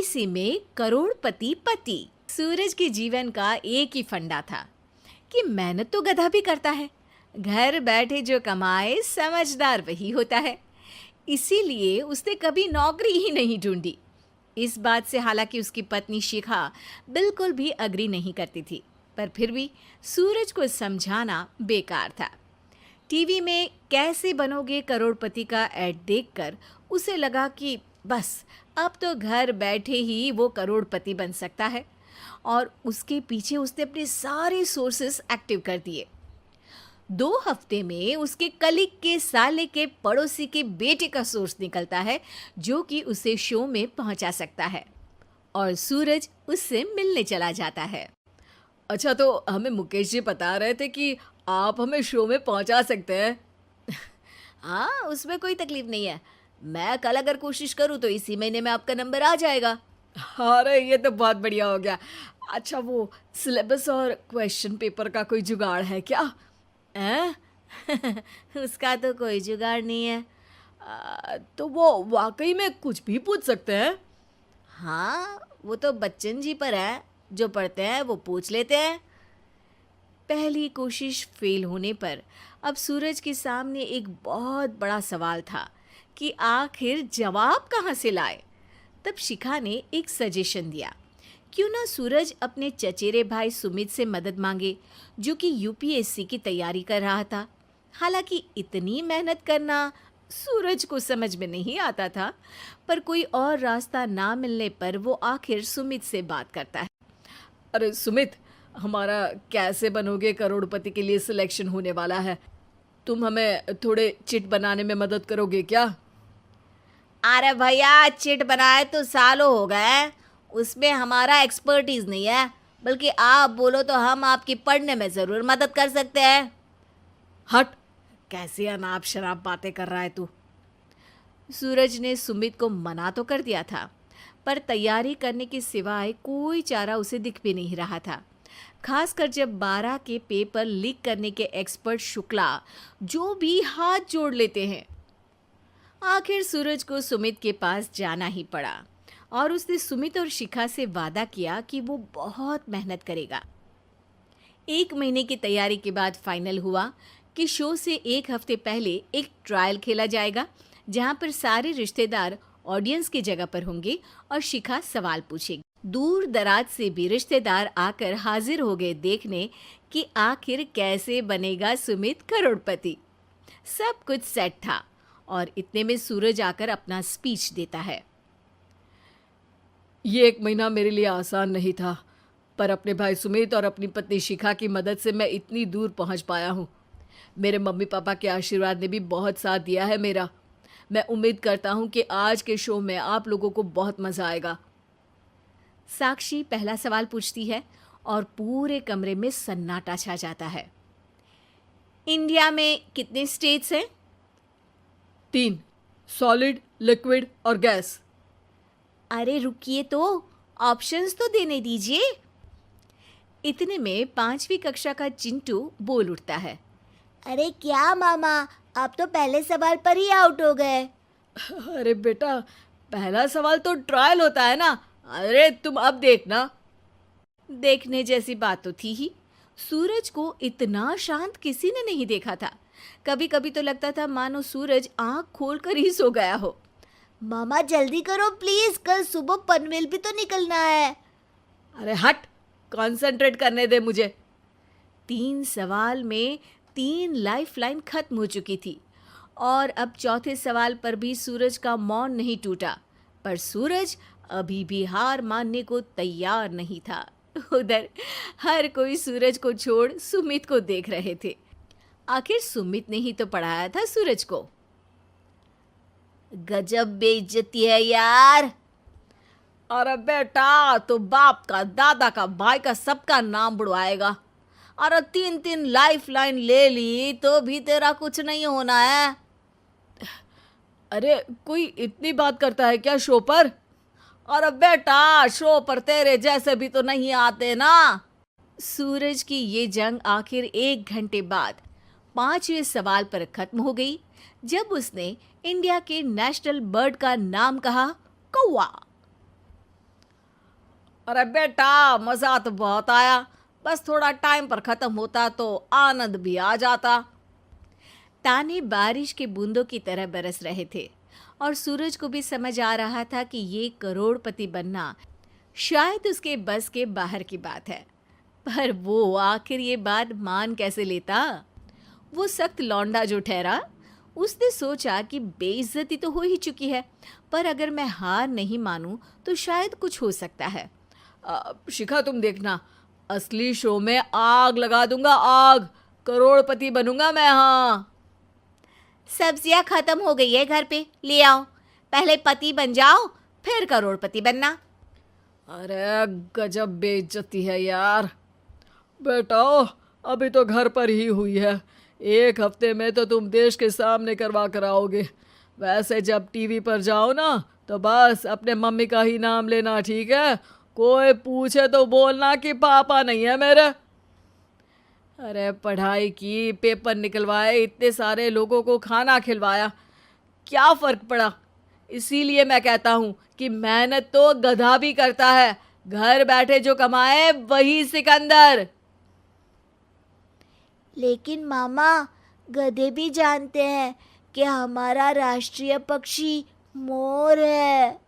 इसी में करोड़पति पति। सूरज के जीवन का एक ही फंडा था कि मेहनत तो गधा भी करता है, घर बैठे जो कमाए समझदार वही होता है। इसीलिए उसने कभी नौकरी ही नहीं ढूंढी। इस बात से हालांकि उसकी पत्नी शिखा बिल्कुल भी अग्री नहीं करती थी, पर फिर भी सूरज को समझाना बेकार था। टीवी में कैसे बनोगे करोड़पति का ऐड देखकर उसे लगा कि बस अब तो घर बैठे ही वो करोड़पति बन सकता है, और उसके पीछे उसने अपने सारे सोर्सेस एक्टिव कर दिए। 2 हफ्ते में उसके कलीग के साले के पड़ोसी के बेटे का सोर्स निकलता है जो कि उसे शो में पहुंचा सकता है, और सूरज उससे मिलने चला जाता है। अच्छा, तो हमें मुकेश जी बता रहे थे कि आप हमें शो में पहुंचा सकते हैं। हाँ, उसमें कोई तकलीफ नहीं है। मैं कल अगर कोशिश करूँ तो इसी महीने में आपका नंबर आ जाएगा। अरे ये तो बहुत बढ़िया हो गया। अच्छा, वो सिलेबस और क्वेश्चन पेपर का कोई जुगाड़ है क्या? हैं? उसका तो कोई जुगाड़ नहीं है। तो वो वाकई में कुछ भी पूछ सकते हैं? हाँ, वो तो बच्चन जी पर है, जो पढ़ते हैं वो पूछ लेते हैं। पहली कोशिश फेल होने पर अब सूरज के सामने एक बहुत बड़ा सवाल था कि आखिर जवाब कहाँ से लाए। तब शिखा ने एक सजेशन दिया, क्यों ना सूरज अपने चचेरे भाई सुमित से मदद मांगे, जो कि यूपीएससी की तैयारी कर रहा था। हालांकि इतनी मेहनत करना सूरज को समझ में नहीं आता था, पर कोई और रास्ता ना मिलने पर वो आखिर सुमित से बात करता है। अरे सुमित, हमारा कैसे बनोगे करोड़पति के लिए सिलेक्शन होने वाला है। तुम हमें थोड़े चिट बनाने में मदद करोगे क्या? अरे भैया, चिट बनाए तो सालों हो गए, उसमें हमारा एक्सपर्टीज नहीं है, बल्कि आप बोलो तो हम आपकी पढ़ने में ज़रूर मदद कर सकते हैं। हट, कैसी अनाप शराब बातें कर रहा है तू। सूरज ने सुमित को मना तो कर दिया था, पर तैयारी करने के सिवाय कोई चारा उसे दिख भी नहीं रहा था। खासकर जब 12 के पेपर लीक करने के एक्सपर्ट शुक्ला जो भी हाथ जोड़ लेते हैं। आखिर सूरज को सुमित के पास जाना ही पड़ा, और उसने सुमित और शिखा से वादा किया कि वो बहुत मेहनत करेगा। 1 महीने की तैयारी के बाद फाइनल हुआ कि शो से 1 हफ्ते पहले एक ट्रायल खेला जाएगा, जहां पर सारे रिश्तेदार ऑडियंस की जगह पर होंगे और शिखा सवाल पूछेगी। दूर दराज से भी रिश्तेदार आकर हाजिर हो गए देखने कि आखिर कैसे बनेगा सुमित करोड़पति। सब कुछ सेट था, और इतने में सूरज आकर अपना स्पीच देता है। ये 1 महीना मेरे लिए आसान नहीं था, पर अपने भाई सुमित और अपनी पत्नी शिखा की मदद से मैं इतनी दूर पहुंच पाया हूँ। मेरे मम्मी पापा के आशीर्वाद ने भी बहुत साथ दिया है मेरा। मैं उम्मीद करता हूँ कि आज के शो में आप लोगों को बहुत मज़ा आएगा। साक्षी पहला सवाल पूछती है और पूरे कमरे में सन्नाटा छा जाता है। इंडिया में कितने स्टेट्स हैं? 3, सॉलिड, लिक्विड और गैस। अरे रुकिए, तो ऑप्शंस तो देने दीजिए। इतने में 5वीं कक्षा का चिंटू बोल उठता है। अरे क्या मामा, आप तो पहले सवाल पर ही आउट हो गए। अरे बेटा, पहला सवाल तो ट्रायल होता है ना। अरे तुम अब देखना। देखने जैसी बात तो थी ही। सूरज को इतना शांत किसी ने नहीं देखा था। कभी कभी तो लगता था मानो सूरज आंख खोलकर ही सो गया हो। मामा जल्दी करो प्लीज, कल सुबह पनवेल भी तो निकलना है। अरे हट, कंसंट्रेट करने दे मुझे। 3 सवाल में 3 लाइफलाइन खत्म हो चुकी थी, और अब चौथे सवाल पर भी सूरज का मौन नहीं टूटा। पर सूरज अभी भी हार मानने को तैयार नहीं था। उधर हर कोई सूरज को छोड़ सुमित को देख रहे थे। आखिर सुमित ने ही तो पढ़ाया था सूरज को। गजब बेइज्जती है यार। अरे बेटा, तो बाप का, दादा का, भाई का, सबका नाम बुड़वाएगा। अरे 3 लाइफलाइन ले ली तो भी तेरा कुछ नहीं होना है। अरे कोई इतनी बात करता है क्या शो पर? अरे बेटा, शो पर तेरे जैसे भी तो नहीं आते ना। सूरज की ये जंग आखिर 1 घंटे बाद 5वें सवाल पर खत्म हो गई, जब उसने इंडिया के नेशनल बर्ड का नाम कहा, कौवा। अरे बेटा, मज़ा तो बहुत आया, बस थोड़ा टाइम पर ख़त्म होता तो आनंद भी आ जाता। ताने बारिश के बूंदों की तरह बरस रहे थे और सूरज को भी समझ आ रहा था कि ये करोड़पति बनना शायद उसके बस के बाहर की बात है। पर वो आखिर ये बात मान कैसे लेता? वो सख्त लौंडा जो ठहरा, उसने सोचा कि बेइज्जती तो हो ही चुकी है, पर अगर मैं हार नहीं मानूं तो शायद कुछ हो सकता है। शिखा, तुम देखना, असली शो में आग लगा दूंगा, आग, करोड़पति बनूंगा मैं। हाँ, सब्जियां खत्म हो गई है घर पे, ले आओ। पहले पति बन जाओ, फिर करोड़पति बनना। अरे गजब बेइज्जती है यार। बेटा, अभी तो घर पर ही हुई है, 1 हफ्ते में तो तुम देश के सामने करवा कर आओगे। वैसे जब टीवी पर जाओ ना तो बस अपने मम्मी का ही नाम लेना, ठीक है? कोई पूछे तो बोलना कि पापा नहीं है मेरे। अरे पढ़ाई की, पेपर निकलवाए, इतने सारे लोगों को खाना खिलवाया, क्या फ़र्क पड़ा? इसीलिए मैं कहता हूँ कि मेहनत तो गधा भी करता है, घर बैठे जो कमाए वही सिकंदर। लेकिन मामा, गधे भी जानते हैं कि हमारा राष्ट्रीय पक्षी मोर है।